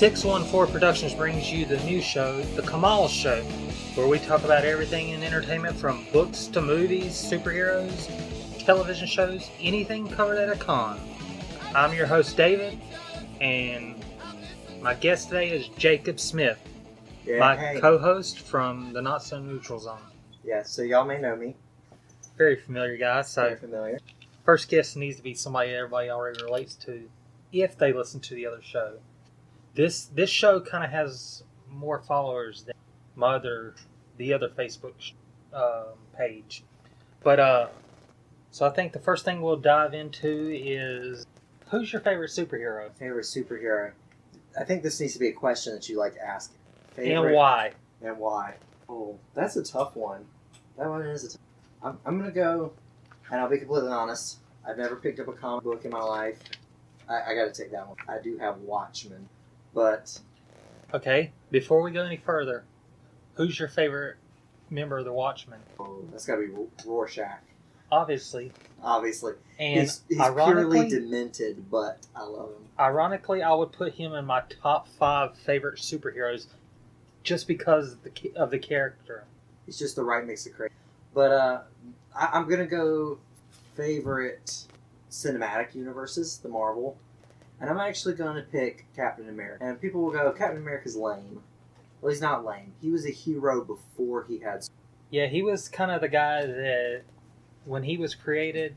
614 Productions brings you the new show, The Kamal Show, where we talk about everything in entertainment from books to movies, superheroes, television shows, anything covered at a con. I'm your host, David, and my guest today is Jacob Smith, my co-host from the Not So Neutral Zone. Yeah, so y'all may know me. Very familiar guy. So Very familiar. First guest needs to be somebody everybody already relates to if they listen to the other show. This show kind of has more followers than the other Facebook page. But so I think the first thing we'll dive into is, who's your favorite superhero? Favorite superhero. I think this needs to be a question that you like to ask. Favorite, and why? And why? Oh, that's a tough one. That one is a tough one. I'm going to go, and I'll be completely honest, I've never picked up a comic book in my life. I got to take that one. I do have Watchmen, but... Okay, before we go any further, who's your favorite member of the Watchmen? Oh, that's got to be Rorschach. Obviously. And he's purely demented, but I love him. Ironically, I would put him in my top 5 favorite superheroes just because of the character. He's just the right mix of crazy. But I'm going to go favorite cinematic universes, the Marvel. And I'm actually going to pick Captain America. And people will go, Captain America's lame. Well, he's not lame. He was a hero before he had... Yeah, he was kind of the guy that, when he was created,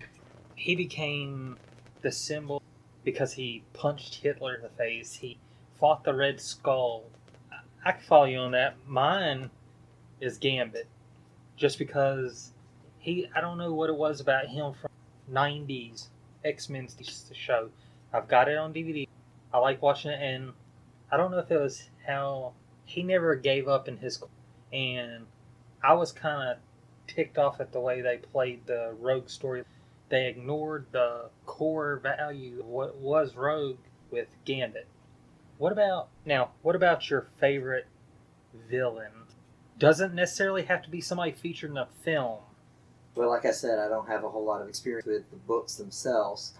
he became the symbol because he punched Hitler in the face. He fought the Red Skull. I can follow you on that. Mine is Gambit. Just because I don't know what it was about him from 90s X-Men show. I've got it on DVD. I like watching it, and I don't know if it was how he never gave up in his... And I was kind of ticked off at the way they played the Rogue story. They ignored the core value of what was Rogue with Gambit. What about your favorite villain? Doesn't necessarily have to be somebody featured in a film. Well, like I said, I don't have a whole lot of experience with the books themselves.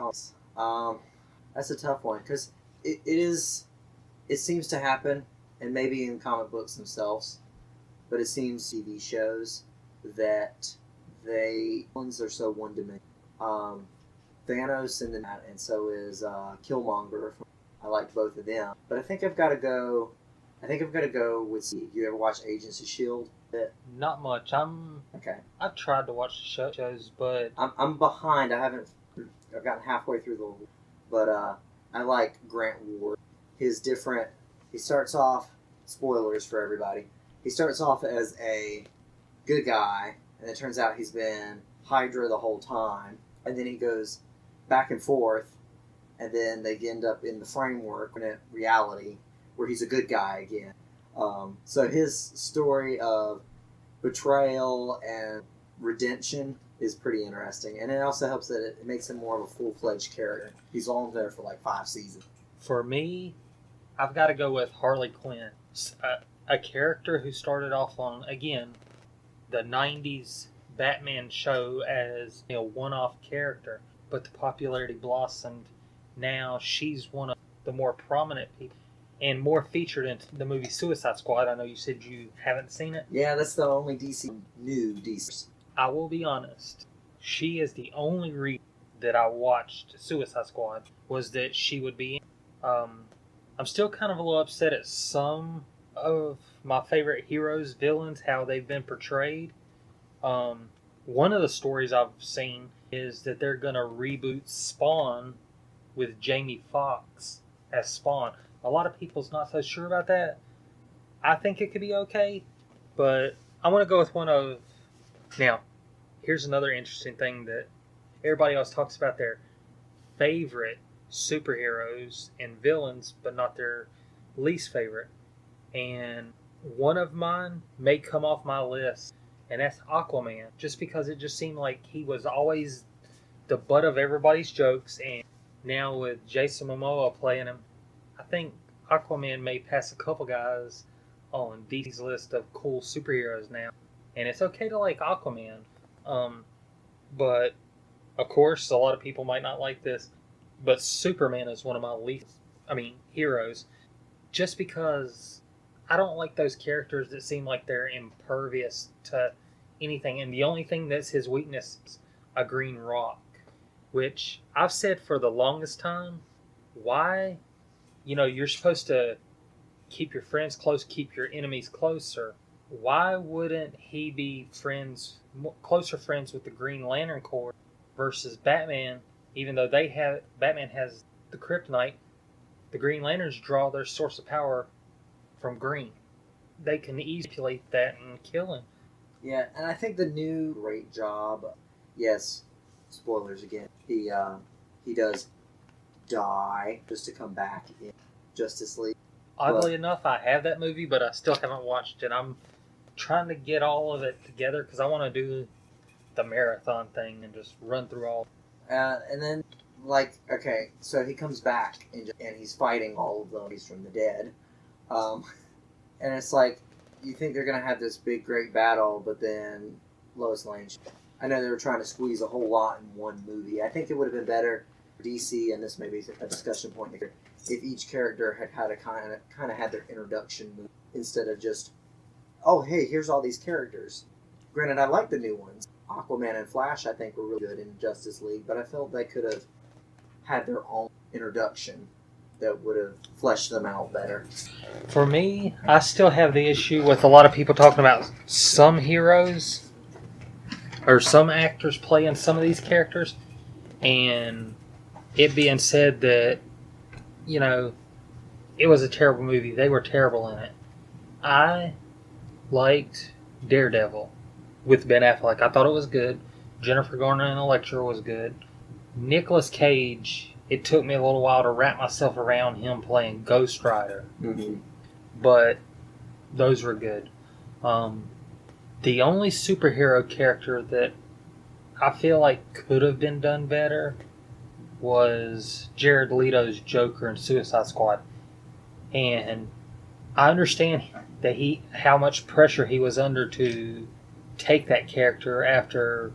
That's a tough one, because it seems to happen, and maybe in comic books themselves, but it seems TV shows that ones are so one-dimensional. Thanos and so is Killmonger. I like both of them, but I think I've got to go with... You ever watch Agents of S.H.I.E.L.D.? Not much. Okay. I've tried to watch the shows, but I'm behind. I've gotten halfway through but I like Grant Ward. He starts off, spoilers for everybody, he starts off as a good guy, and it turns out he's been Hydra the whole time, and then he goes back and forth, and then they end up in the framework, in reality, where he's a good guy again. So his story of betrayal and redemption is pretty interesting, and it also helps that it makes him more of a full-fledged character. He's on there for like 5 seasons. For me, I've got to go with Harley Quinn, a character who started off on, again, the 90s Batman show as a one-off character, but the popularity blossomed. Now she's one of the more prominent people and more featured in the movie Suicide Squad. I know you said you haven't seen it. Yeah, that's the only new DC. I will be honest. She is the only reason that I watched Suicide Squad, was that she would be in. I'm still kind of a little upset at some of my favorite heroes, villains, how they've been portrayed. One of the stories I've seen is that they're going to reboot Spawn with Jamie Foxx as Spawn. A lot of people's not so sure about that. I think it could be okay, but I want to go with one of... Now, here's another interesting thing that everybody else talks about their favorite superheroes and villains, but not their least favorite. And one of mine may come off my list, and that's Aquaman, just because it just seemed like he was always the butt of everybody's jokes, and now with Jason Momoa playing him, I think Aquaman may pass a couple guys on DC's list of cool superheroes now. And it's okay to like Aquaman. But, of course, a lot of people might not like this, but Superman is one of my heroes. just because I don't like those characters that seem like they're impervious to anything, and the only thing that's his weakness is a green rock, which I've said for the longest time. Why? You're supposed to keep your friends close, keep your enemies closer. Why wouldn't he be closer friends with the Green Lantern Corps versus Batman? Even though Batman has the kryptonite, the Green Lanterns draw their source of power from green. They can easily manipulate that and kill him. Yeah, and I think the new great job. Yes, spoilers again. He does die just to come back in Justice League. Oddly enough, I have that movie, but I still haven't watched it. I'm trying to get all of it together because I want to do the marathon thing and just run through all. And then, okay, so he comes back and he's fighting all of those from the dead. And it's like, you think they're going to have this big, great battle, but then Lois Lane. I know they were trying to squeeze a whole lot in one movie. I think it would have been better for DC, and this may be a discussion point here, if each character had kind of had their introduction movie instead of just, oh, hey, here's all these characters. Granted, I like the new ones. Aquaman and Flash, I think, were really good in Justice League, but I felt they could have had their own introduction that would have fleshed them out better. For me, I still have the issue with a lot of people talking about some heroes or some actors playing some of these characters, and it being said that, it was a terrible movie. They were terrible in it. I liked Daredevil with Ben Affleck. I thought it was good. Jennifer Garner and Elektra was good. Nicolas Cage, it took me a little while to wrap myself around him playing Ghost Rider. Mm-hmm. But those were good. The only superhero character that I feel like could have been done better was Jared Leto's Joker in Suicide Squad. And I understand that how much pressure he was under to take that character after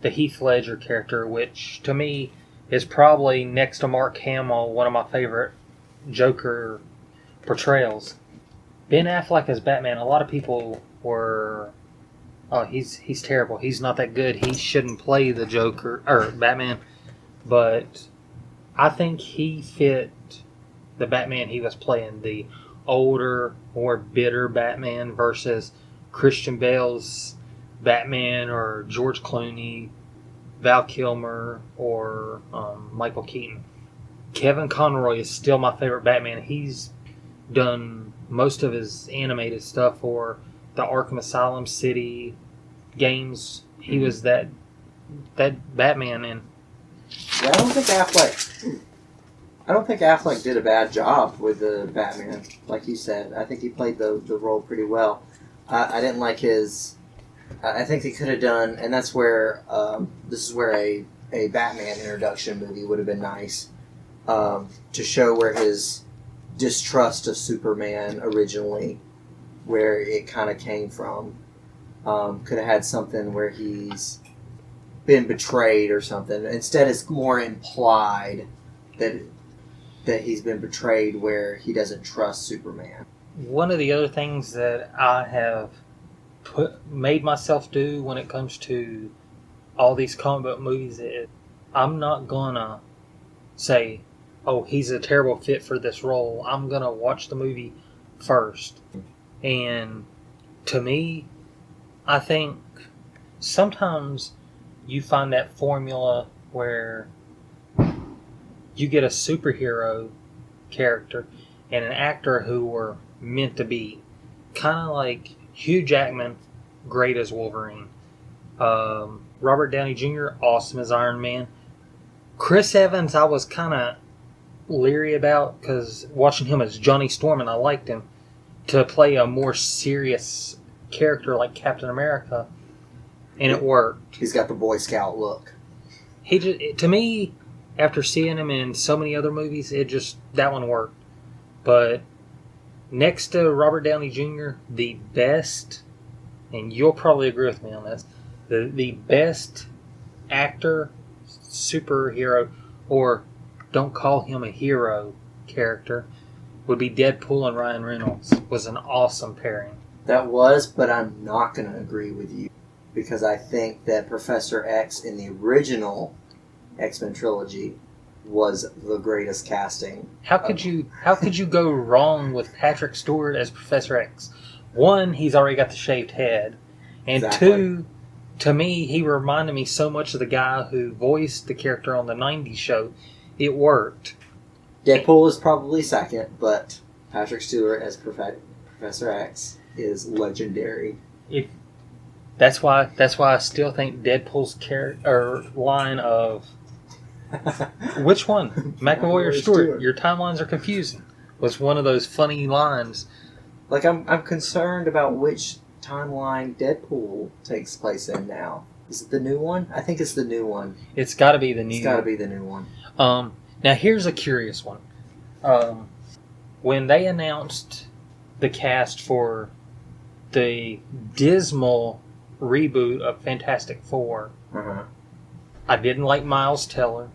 the Heath Ledger character, which to me is probably next to Mark Hamill one of my favorite Joker portrayals. Ben Affleck as Batman, a lot of people were, oh, he's terrible. He's not that good. He shouldn't play the Joker or Batman. But I think he fit the Batman he was playing, the older, more bitter Batman versus Christian Bale's Batman or George Clooney, Val Kilmer, or Michael Keaton. Kevin Conroy is still my favorite Batman. He's done most of his animated stuff for the Arkham Asylum City games. He was that Batman in. Yeah, I don't think Affleck did a bad job with the Batman, like you said. I think he played the role pretty well. I didn't like his. I think they could have done, and that's where this is where a Batman introduction movie would have been nice, to show where his distrust of Superman originally, where it kind of came from. Could have had something where he's been betrayed or something. Instead, it's more implied that he's been betrayed, where he doesn't trust Superman. One of the other things that I have made myself do when it comes to all these comic book movies is I'm not gonna say, oh, he's a terrible fit for this role. I'm gonna watch the movie first. And to me, I think sometimes you find that formula where you get a superhero character and an actor who were meant to be. Kind of like Hugh Jackman, great as Wolverine. Robert Downey Jr., awesome as Iron Man. Chris Evans, I was kind of leery about because watching him as Johnny Storm, and I liked him, to play a more serious character like Captain America, and it worked. He's got the Boy Scout look. To me, after seeing him in so many other movies, that one worked. But next to Robert Downey Jr., the best, and you'll probably agree with me on this, the best actor, superhero, or don't call him a hero character, would be Deadpool and Ryan Reynolds. Was an awesome pairing. That was, but I'm not going to agree with you because I think that Professor X in the original X-Men trilogy was the greatest casting. How could you go wrong with Patrick Stewart as Professor X? One, he's already got the shaved head, and Exactly. two, to me, he reminded me so much of the guy who voiced the character on the '90s show. It worked. Deadpool is probably second, but Patrick Stewart as Professor X is legendary. That's why I still think Deadpool's line of which one, McAvoy or Stewart? Your timelines are confusing. Was one of those funny lines. Like I'm concerned about which timeline Deadpool takes place in now. Is it the new one? I think it's the new one. It's got to be the new. It's got to be the new one. Now here's a curious one. When they announced the cast for the dismal reboot of Fantastic Four, I didn't like Miles Teller,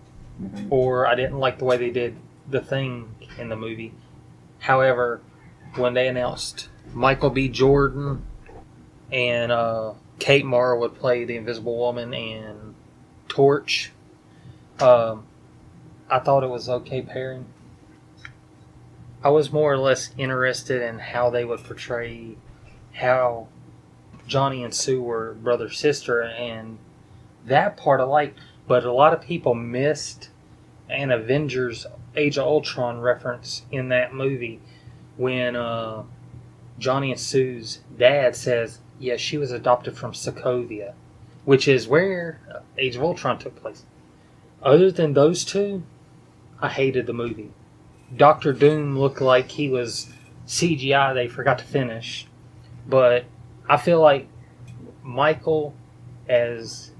or I didn't like the way they did the Thing in the movie. However, when they announced Michael B. Jordan and Kate Mara would play the Invisible Woman and Torch, I thought it was okay pairing. I was more or less interested in how they would portray how Johnny and Sue were brother-sister, and that part I liked, but a lot of people missed an Avengers Age of Ultron reference in that movie when Johnny and Sue's dad says, yeah, she was adopted from Sokovia, which is where Age of Ultron took place. Other than those two, I hated the movie. Doctor Doom looked like he was CGI they forgot to finish, but I feel like Michael as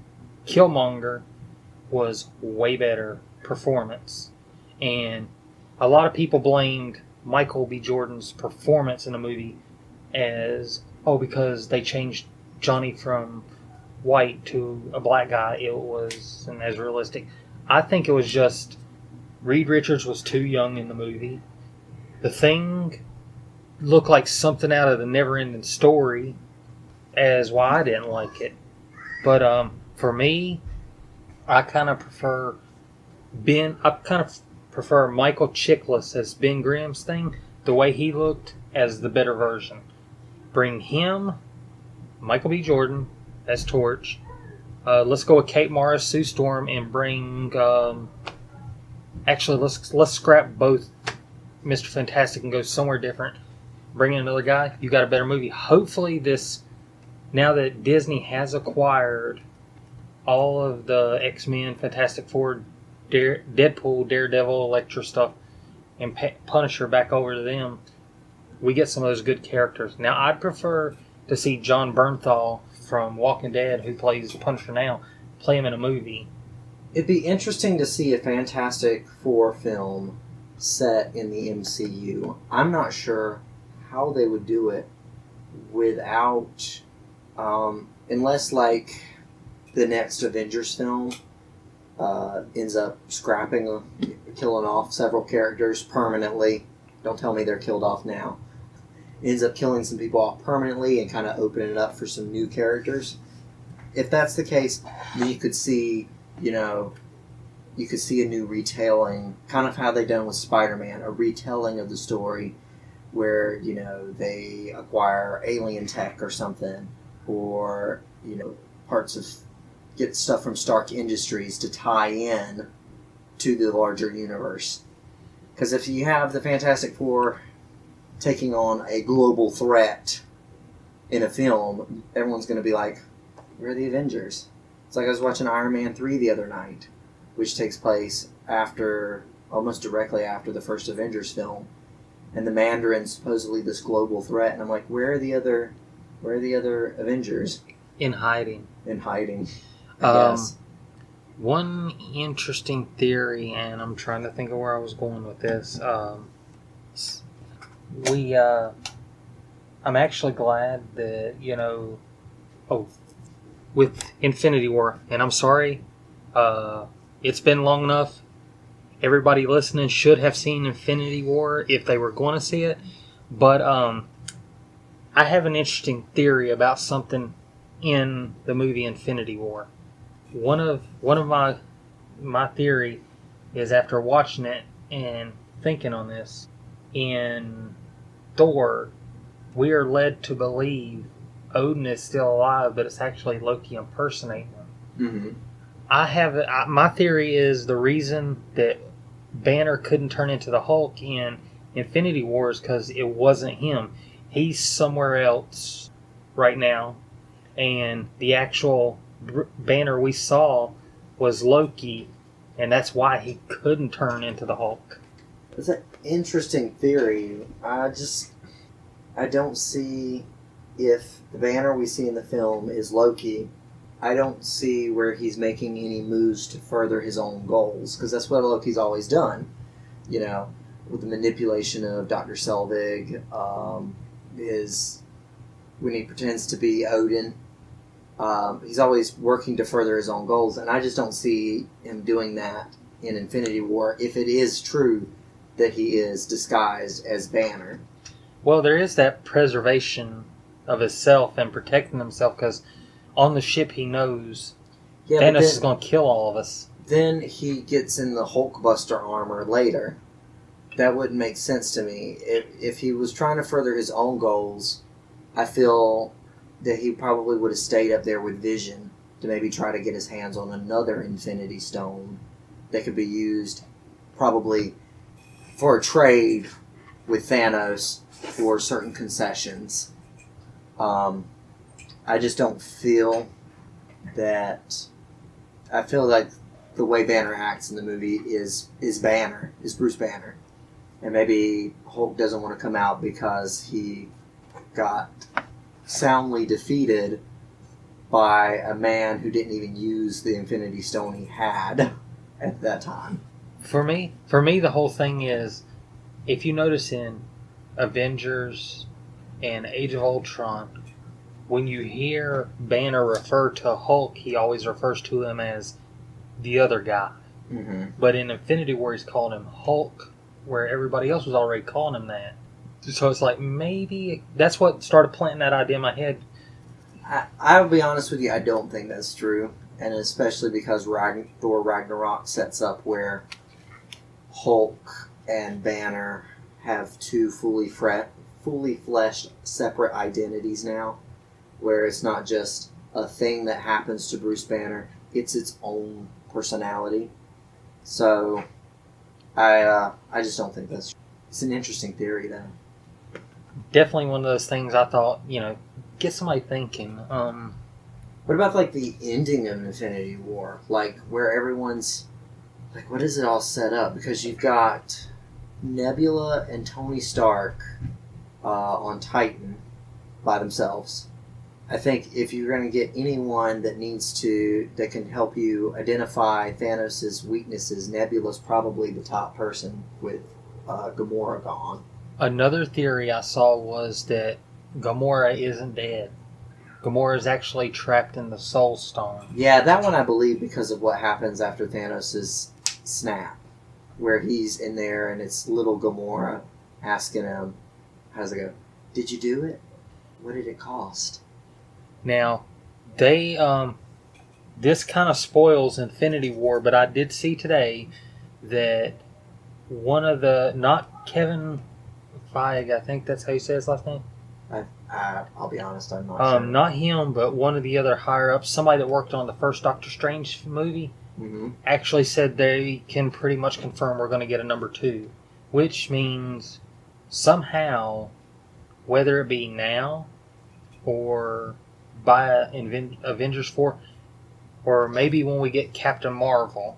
Killmonger was way better performance, and a lot of people blamed Michael B. Jordan's performance in the movie as because they changed Johnny from white to a black guy, it wasn't as realistic. I think it was just Reed Richards was too young in the movie. The Thing looked like something out of the Never-Ending Story, as why I didn't like it. But for me, I kind of prefer Michael Chiklis as Ben Grimm's Thing, the way he looked, as the better version. Bring him, Michael B. Jordan as Torch. Let's go with Kate Mara, Sue Storm, and bring. Actually, let's scrap both Mr. Fantastic and go somewhere different. Bring in another guy. You got a better movie. Hopefully, now that Disney has acquired all of the X-Men, Fantastic Four, Deadpool, Daredevil, Elektra stuff, and Punisher back over to them, we get some of those good characters. Now, I'd prefer to see John Bernthal from Walking Dead, who plays Punisher now, play him in a movie. It'd be interesting to see a Fantastic Four film set in the MCU. I'm not sure how they would do it without, unless like the next Avengers film ends up killing off several characters permanently. Don't tell me they're killed off now. Ends up killing some people off permanently and kind of opening it up for some new characters. If that's the case, then you could see a new retelling, kind of how they done with Spider-Man, a retelling of the story where, they acquire alien tech or something, or, get stuff from Stark Industries to tie in to the larger universe. Because if you have the Fantastic Four taking on a global threat in a film, everyone's going to be like, where are the Avengers? It's like I was watching Iron Man 3 the other night, which takes place almost directly after the first Avengers film. And the Mandarin's supposedly this global threat, and I'm like, where are the other Avengers? In hiding. I guess. One interesting theory, and I'm trying to think of where I was going with this. I'm actually glad that, with Infinity War, and I'm sorry, it's been long enough. everybody listening should have seen Infinity War if they were going to see it. But I have an interesting theory about something in the movie Infinity War. One of my theory is, after watching it and thinking on this, in Thor, we are led to believe Odin is still alive, but it's actually Loki impersonating him. Mm-hmm. My theory is the reason that Banner couldn't turn into the Hulk in Infinity War is because it wasn't him. He's somewhere else right now, and the actual Banner we saw was Loki, and that's why he couldn't turn into the Hulk. It's an interesting theory. I don't see, if the Banner we see in the film is Loki, I don't see where he's making any moves to further his own goals, because that's what Loki's always done. You know, with the manipulation of Dr. Selvig, is when he pretends to be Odin. He's always working to further his own goals, and I just don't see him doing that in Infinity War if it is true that he is disguised as Banner. Well, there is that preservation of himself and protecting himself, because on the ship he knows Thanos is going to kill all of us. Then he gets in the Hulkbuster armor later. That wouldn't make sense to me. If he was trying to further his own goals, I feel that he probably would have stayed up there with Vision to maybe try to get his hands on another Infinity Stone that could be used probably for a trade with Thanos for certain concessions. I just don't feel that... I feel like the way Banner acts in the movie is Bruce Banner. And maybe Hulk doesn't want to come out because he got soundly defeated by a man who didn't even use the Infinity Stone he had at that time. For me, the whole thing is, if you notice in Avengers and Age of Ultron, when you hear Banner refer to Hulk, he always refers to him as the other guy. Mm-hmm. But in Infinity War, he's calling him Hulk, where everybody else was already calling him that. So it's like, maybe that's what started planting that idea in my head. I'll be honest with you, I don't think that's true. And especially because Thor Ragnarok sets up where Hulk and Banner have two fully fleshed separate identities now, where it's not just a thing that happens to Bruce Banner, it's its own personality. So I just don't think that's true. It's an interesting theory, though. Definitely one of those things I thought, get somebody thinking. What about, like, the ending of Infinity War? Like, where everyone's... Like, what is it all set up? Because you've got Nebula and Tony Stark on Titan by themselves. I think if you're going to get anyone that can help you identify Thanos' weaknesses, Nebula's probably the top person with Gamora gone. Another theory I saw was that Gamora isn't dead. Gamora is actually trapped in the Soul Stone. Yeah, that one I believe because of what happens after Thanos' snap, where he's in there and it's little Gamora asking him, how's it go? Did you do it? What did it cost? Now, they, this kind of spoils Infinity War, but I did see today that one of not Kevin Feige, I think that's how you say his last name? I'll be honest, I'm not sure. Not him, but one of the other higher-ups, somebody that worked on the first Doctor Strange movie, actually said they can pretty much confirm we're going to get a number 2, which means somehow, whether it be now or by Avengers 4, or maybe when we get Captain Marvel,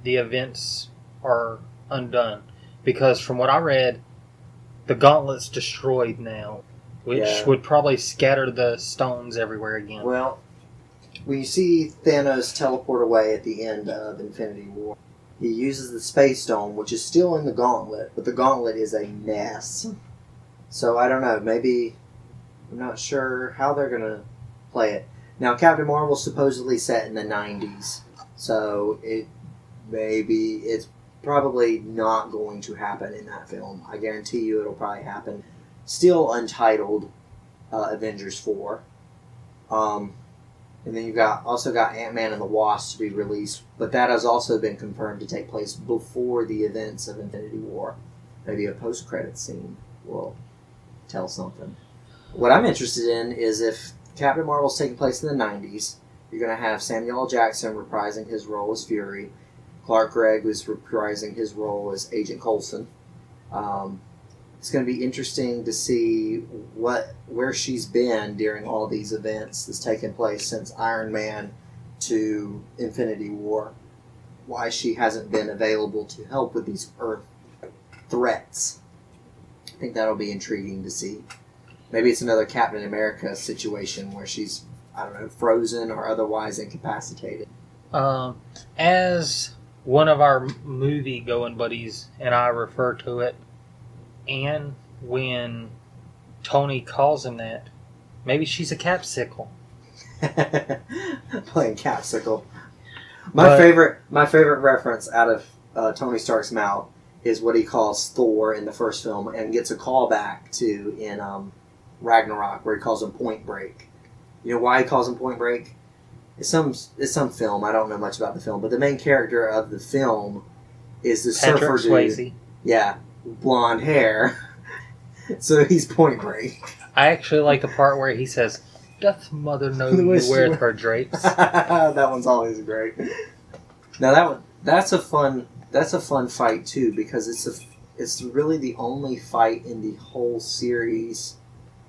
the events are undone. Because from what I read, the Gauntlet's destroyed now, which would probably scatter the stones everywhere again. Well, when you see Thanos teleport away at the end of Infinity War, he uses the Space Stone, which is still in the Gauntlet, but the Gauntlet is a mess. So I don't know, maybe, I'm not sure how they're going to play it. Now, Captain Marvel's supposedly set in the 90s, so it's probably not going to happen in that film. I guarantee you it'll probably happen. Still untitled Avengers 4. And then you've also got Ant-Man and the Wasp to be released, but that has also been confirmed to take place before the events of Infinity War. Maybe a post-credit scene will tell something. What I'm interested in is if Captain Marvel's taking place in the 90s, you're going to have Samuel L. Jackson reprising his role as Fury. Clark Gregg was reprising his role as Agent Coulson. It's going to be interesting to see where she's been during all these events that's taken place since Iron Man to Infinity War. Why she hasn't been available to help with these Earth threats. I think that'll be intriguing to see. Maybe it's another Captain America situation where she's, I don't know, frozen or otherwise incapacitated. As one of our movie-going buddies and I refer to it, and when Tony calls him that, maybe she's a capsicle. Playing capsicle. My favorite reference out of Tony Stark's mouth is what he calls Thor in the first film, and gets a callback to in Ragnarok, where he calls him Point Break. You know why he calls him Point Break? It's some film. I don't know much about the film, but the main character of the film is the Patrick surfer dude. Swayze. Yeah, blonde hair. So he's Point Break. I actually like the part where he says, "Doth mother know you weareth her drapes?" That one's always great. Now that's a fun fight too, because it's really the only fight in the whole series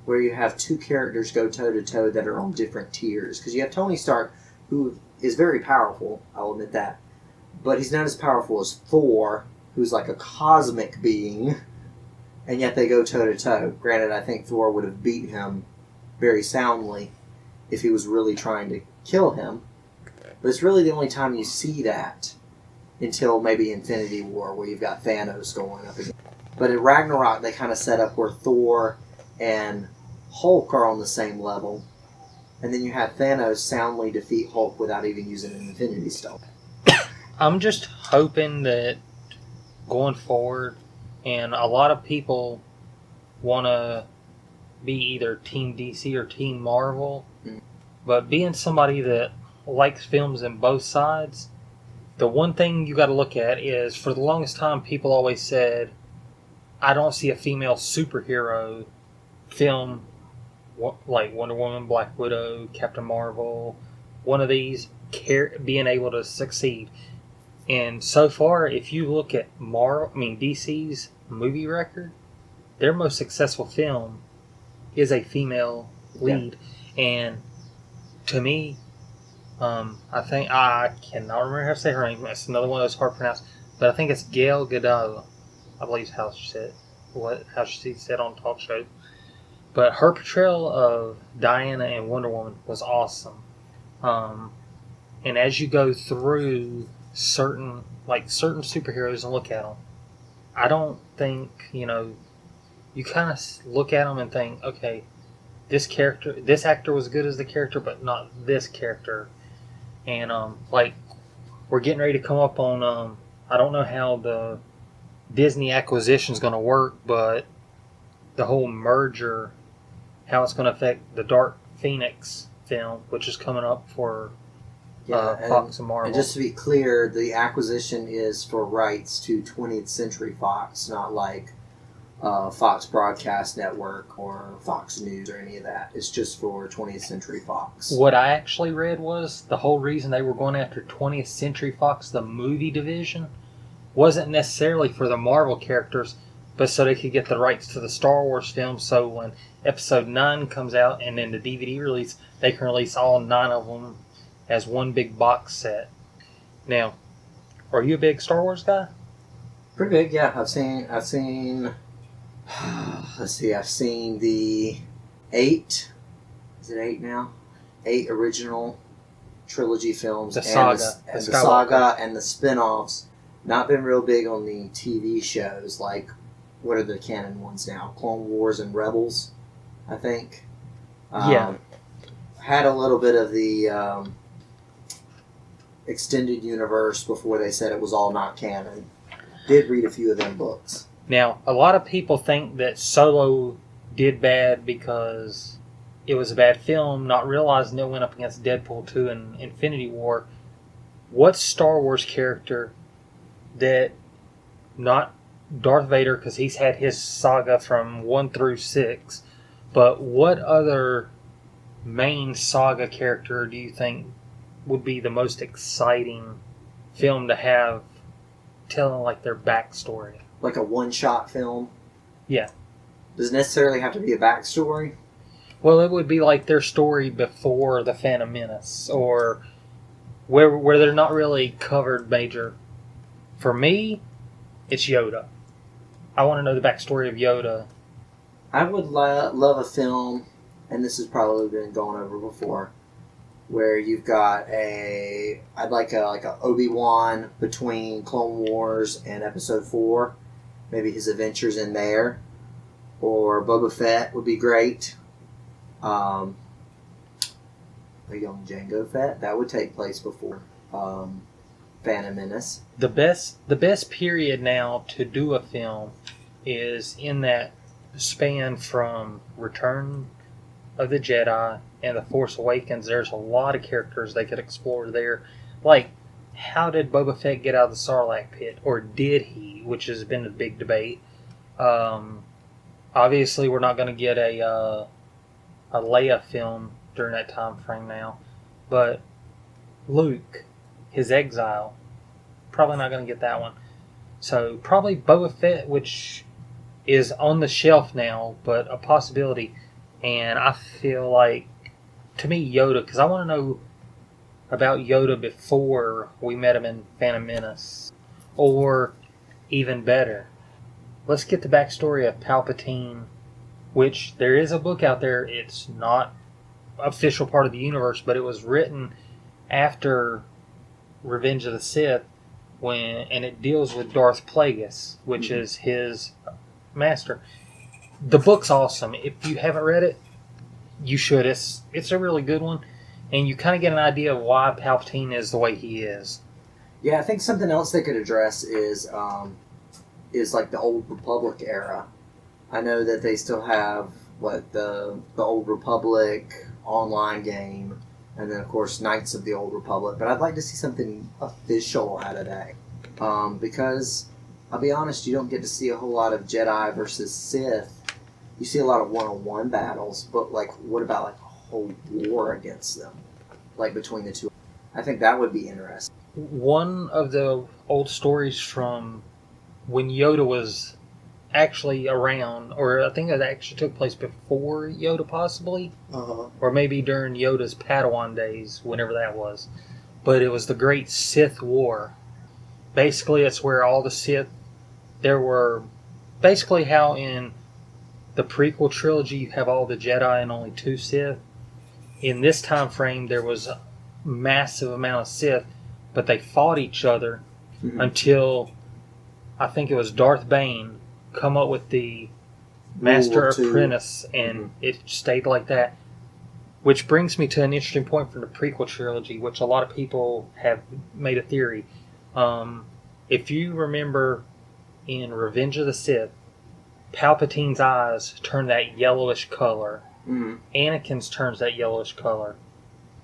where you have two characters go toe to toe that are on different tiers. Because you have Tony Stark, who is very powerful, I'll admit that, but he's not as powerful as Thor, who's like a cosmic being, and yet they go toe to toe. Granted, I think Thor would have beat him very soundly if he was really trying to kill him, but it's really the only time you see that until maybe Infinity War, where you've got Thanos going up again. But in Ragnarok, they kind of set up where Thor and Hulk are on the same level, and then you have Thanos soundly defeat Hulk without even using an Infinity Stone. I'm just hoping that going forward, and a lot of people want to be either Team DC or Team Marvel, but being somebody that likes films in both sides, the one thing you got to look at is, for the longest time, people always said, I don't see a female superhero film like Wonder Woman, Black Widow, Captain Marvel, one of these being able to succeed. And so far, if you look at DC's movie record, their most successful film is a female lead. Yeah. And to me, I think, I cannot remember how to say her name. It's another one of those hard to pronounce. But I think it's Gal Gadot, I believe is how she said on talk shows. But her portrayal of Diana and Wonder Woman was awesome. And as you go through certain superheroes and look at them, I don't think, you kind of look at them and think, okay, this actor was good as the character, but not this character. And we're getting ready to come up on, I don't know how the Disney acquisition is going to work, but the whole merger, how it's going to affect the Dark Phoenix film, which is coming up for Fox and Marvel. And just to be clear, the acquisition is for rights to 20th Century Fox, not like Fox Broadcast Network or Fox News or any of that. It's just for 20th Century Fox. What I actually read was the whole reason they were going after 20th Century Fox, the movie division, wasn't necessarily for the Marvel characters, but so they could get the rights to the Star Wars film, so when Episode 9 comes out and then the DVD release, they can release all 9 of them as one big box set. Now, are you a big Star Wars guy? Pretty big, yeah. I've seen let's see, I've seen the 8, is it 8 now? 8 original trilogy films. The saga. And the saga and the spin-offs. Not been real big on the TV shows, like, what are the canon ones now? Clone Wars and Rebels, I think. Yeah. Had a little bit of the extended universe before they said it was all not canon. did read a few of them books. Now, a lot of people think that Solo did bad because it was a bad film, not realizing it went up against Deadpool 2 and Infinity War. What Star Wars character that, not Darth Vader, because he's had his saga from 1 through 6, but what other main saga character do you think would be the most exciting film to have telling like their backstory? Like a one-shot film? Yeah. Does it necessarily have to be a backstory? Well, it would be like their story before the Phantom Menace, or where they're not really covered major. For me, it's Yoda. I want to know the backstory of Yoda. I would love a film, and this has probably been gone over before, where you've got I'd like a Obi-Wan between Clone Wars and Episode 4. Maybe his adventures in there. Or Boba Fett would be great. A young Jango Fett. That would take place before Phantom Menace. The best period now to do a film is in that span from Return of the Jedi and The Force Awakens. There's a lot of characters they could explore there. Like, how did Boba Fett get out of the Sarlacc pit? Or did he? Which has been a big debate. Obviously, we're not going to get a Leia film during that time frame now. But Luke, his exile, probably not going to get that one. So probably Boba Fett, which is on the shelf now, but a possibility. And I feel like, to me, Yoda, because I want to know about Yoda before we met him in Phantom Menace. Or, even better, let's get the backstory of Palpatine, which there is a book out there. It's not official part of the universe, but it was written after Revenge of the Sith, and it deals with Darth Plagueis, which is his master. The book's awesome. If you haven't read it, you should. It's a really good one, and you kind of get an idea of why Palpatine is the way he is. Yeah, I think something else they could address is like the Old Republic era. I know that they still have the Old Republic online game, and then of course Knights of the Old Republic. But I'd like to see something official out of that, because I'll be honest, you don't get to see a whole lot of Jedi versus Sith. You see a lot of one-on-one battles, but like, what about like a whole war against them, like between the two? I think that would be interesting. One of the old stories from when Yoda was actually around, or I think it actually took place before Yoda possibly, or maybe during Yoda's Padawan days, whenever that was. But it was the Great Sith War. Basically, it's where all the Sith, there were, basically how in the prequel trilogy you have all the Jedi and only 2 Sith. In this time frame, there was a massive amount of Sith, but they fought each other until, I think it was Darth Bane, come up with the Master Apprentice, and it stayed like that. Which brings me to an interesting point from the prequel trilogy, which a lot of people have made a theory. If you remember in Revenge of the Sith, Palpatine's eyes turn that yellowish color. Anakin's turns that yellowish color.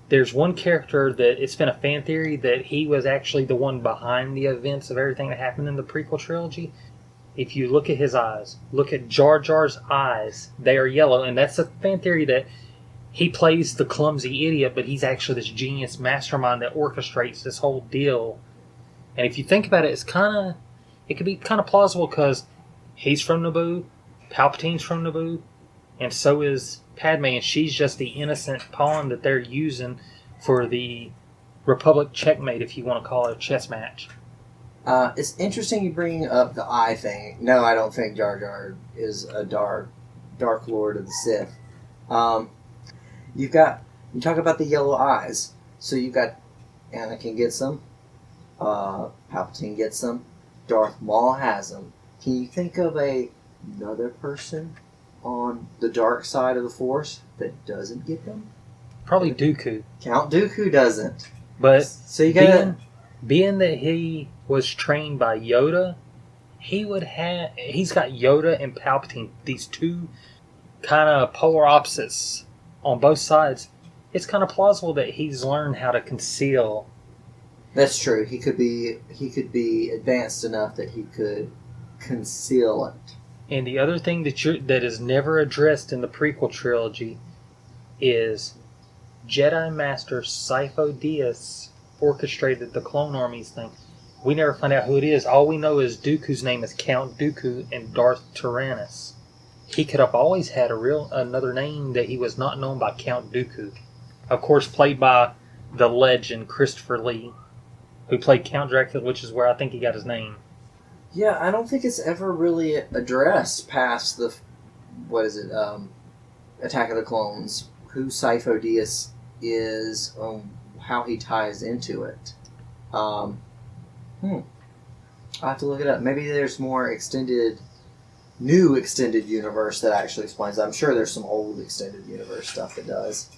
There's one character that it's been a fan theory that he was actually the one behind the events of everything that happened in the prequel trilogy. If you look at his eyes, look at Jar Jar's eyes, they are yellow, and that's a fan theory that he plays the clumsy idiot, but he's actually this genius mastermind that orchestrates this whole deal. And if you think about it, it could be kind of plausible because he's from Naboo, Palpatine's from Naboo, and so is Padme, and she's just the innocent pawn that they're using for the Republic checkmate, if you want to call it a chess match. It's interesting you bring up the eye thing. No, I don't think Jar Jar is a Dark Lord of the Sith. You talk about the yellow eyes. So you've got Anakin gets them, Palpatine gets them, Darth Maul has them. Can you think of another person on the dark side of the Force that doesn't get them? Probably Dooku. Count Dooku doesn't. But so you got being that he was trained by Yoda, he's got Yoda and Palpatine, these two kind of polar opposites on both sides. It's kind of plausible that he's learned how to conceal. That's true. He could be advanced enough that he could conceal it. And the other thing that is never addressed in the prequel trilogy is Jedi Master Sifo Dyas orchestrated the clone armies thing. We never find out who it is. All we know is Dooku's name is Count Dooku and Darth Tyrannus. He could have always had another name that he was not known by Count Dooku. Of course, played by the legend Christopher Lee, who played Count Dracula, which is where I think he got his name. Yeah, I don't think it's ever really addressed past the, Attack of the Clones, who Sifo Dyas is, how he ties into it. I'll have to look it up. Maybe there's more new extended universe that actually explains it. I'm sure there's some old extended universe stuff that does.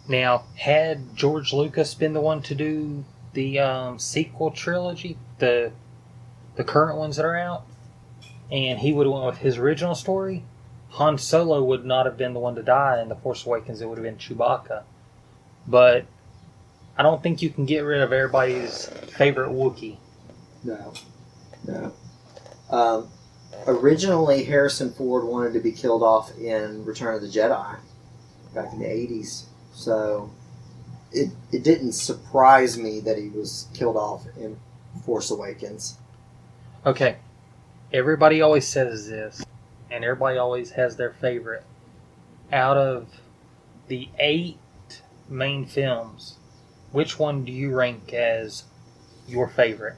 Now, had George Lucas been the one to do the sequel trilogy, the current ones that are out, and he would have went with his original story, Han Solo would not have been the one to die in The Force Awakens. It would have been Chewbacca. But I don't think you can get rid of everybody's favorite Wookiee. No. Originally, Harrison Ford wanted to be killed off in Return of the Jedi back in the 80s. So it didn't surprise me that he was killed off in Force Awakens. Okay, everybody always says this, and everybody always has their favorite. Out of the 8 main films, which one do you rank as your favorite?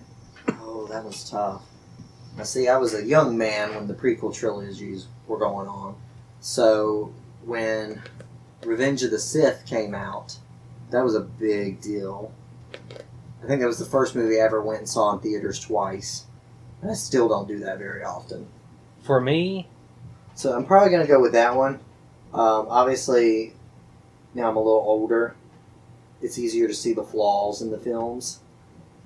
Oh, that was tough. Now, see, I was a young man when the prequel trilogies were going on. So when Revenge of the Sith came out, that was a big deal. I think that was the first movie I ever went and saw in theaters twice. And I still don't do that very often. For me... So I'm probably going to go with that one. Obviously, now I'm a little older. It's easier to see the flaws in the films.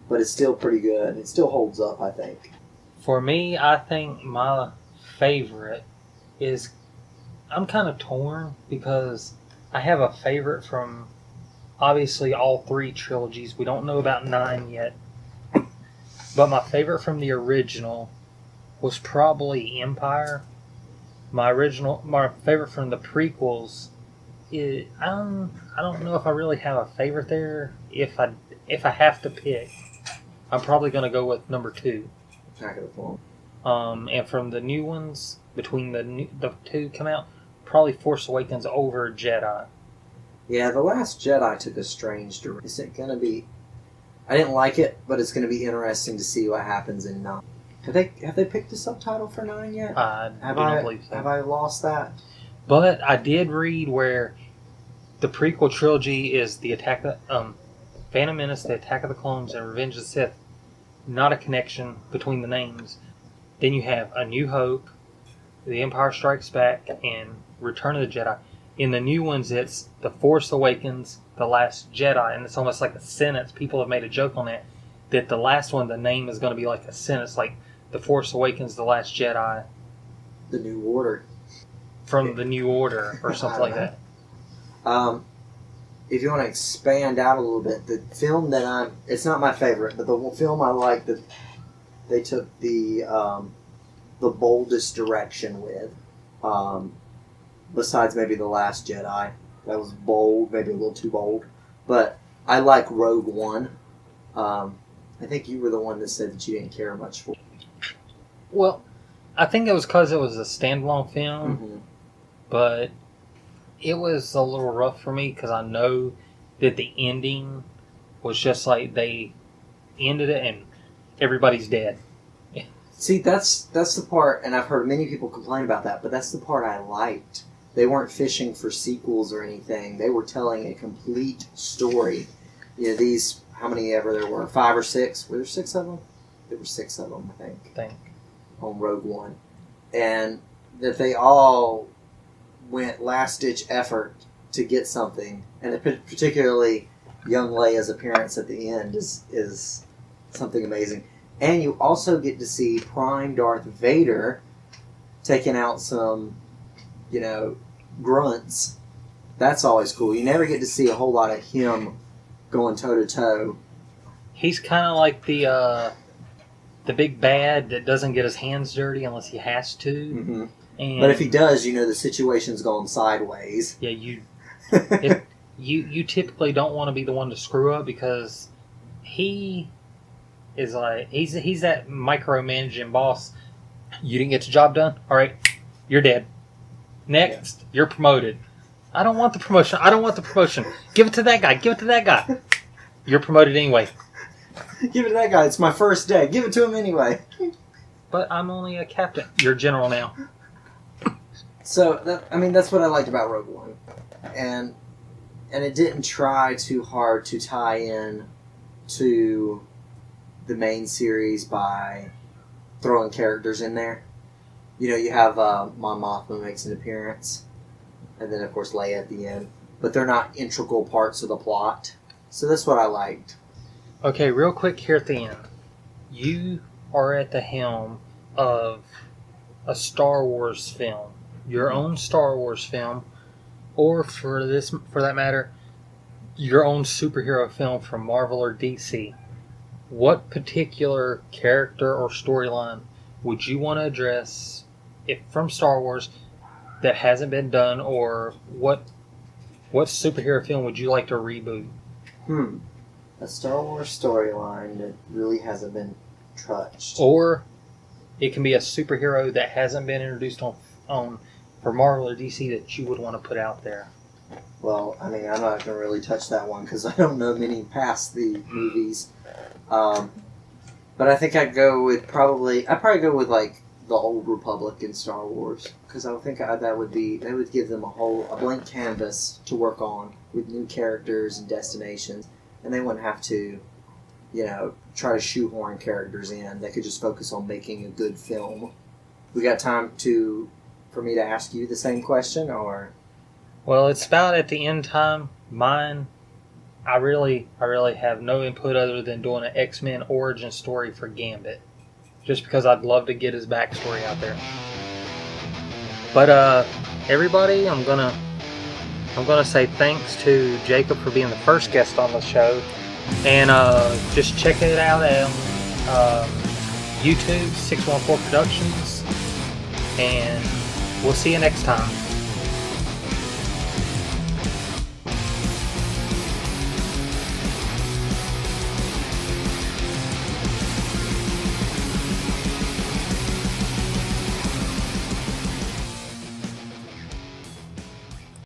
But it's still pretty good. It still holds up, I think. For me, I think my favorite is... I'm kind of torn because I have a favorite from obviously all 3 trilogies. We don't know about 9 yet. But my favorite from the original was probably Empire. My favorite from the prequels is... I don't know if I really have a favorite there. If I have to pick, I'm probably going to go with number 2. Attack of the Clones. And from the new ones, between the 2 come out, probably Force Awakens over Jedi. Yeah, The Last Jedi took a strange direction. Is it going to be... I didn't like it, but it's going to be interesting to see what happens in 9. Have they picked a subtitle for 9 yet? I don't believe so. Have I lost that? But I did read where the prequel trilogy is the Phantom Menace, the Attack of the Clones, and Revenge of the Sith. Not a connection between the names. Then you have A New Hope, The Empire Strikes Back, and Return of the Jedi. In the new ones, it's The Force Awakens, The Last Jedi, and it's almost like a sentence. People have made a joke on that the last one, the name is going to be like a sentence, like The Force Awakens, The Last Jedi. The New Order. From the New Order, or something like that. If you want to expand out a little bit, the film that it's not my favorite, but the film I like that they took the boldest direction with, besides maybe The Last Jedi. That was bold, maybe a little too bold. But I like Rogue One. I think you were the one that said that you didn't care much for it. Well, I think it was because it was a standalone film, but it was a little rough for me because I know that the ending was just like they ended it and everybody's dead. See, that's the part, and I've heard many people complain about that, but that's the part I liked. They weren't fishing for sequels or anything. They were telling a complete story. You know, these, how many ever there were, 5 or 6? Were there 6 of them? There were 6 of them, I think. On Rogue One. And that they all went last-ditch effort to get something. And particularly young Leia's appearance at the end is something amazing. And you also get to see Prime Darth Vader taking out some, grunts. That's always cool. You never get to see a whole lot of him going toe-to-toe. He's kind of like the big bad that doesn't get his hands dirty unless he has to. Mm-hmm. And but if he does, the situation's going sideways. Yeah, you typically don't want to be the one to screw up because he is like he's that micromanaging boss. You didn't get the job done. All right, you're dead. Next, you're promoted. I don't want the promotion. Give it to that guy. Give it to that guy. You're promoted anyway. Give it to that guy. It's my first day. Give it to him anyway. But I'm only a captain. You're general now. So, that's what I liked about Rogue One. And it didn't try too hard to tie in to the main series by throwing characters in there. You have Mon Mothma makes an appearance. And then, of course, Leia at the end. But they're not integral parts of the plot. So that's what I liked. Okay, real quick here at the end. You are at the helm of a Star Wars film. Your own Star Wars film. Or, for that matter, your own superhero film from Marvel or DC. What particular character or storyline would you want to address from Star Wars that hasn't been done, or what superhero film would you like to reboot? A Star Wars storyline that really hasn't been touched. Or it can be a superhero that hasn't been introduced on for Marvel or DC that you would want to put out there. Well, I'm not going to really touch that one because I don't know many past the movies. But I think I'd probably go with like the Old Republic in Star Wars because I would think that would give them a blank canvas to work on with new characters and destinations, and they wouldn't have to, try to shoehorn characters in. They could just focus on making a good film. We got time for me to ask you the same question, or? Well, it's about at the end time. Mine, I really have no input other than doing an X-Men origin story for Gambit. Just because I'd love to get his backstory out there. But everybody, I'm gonna say thanks to Jacob for being the first guest on the show, and just check it out at YouTube 614 Productions, and we'll see you next time.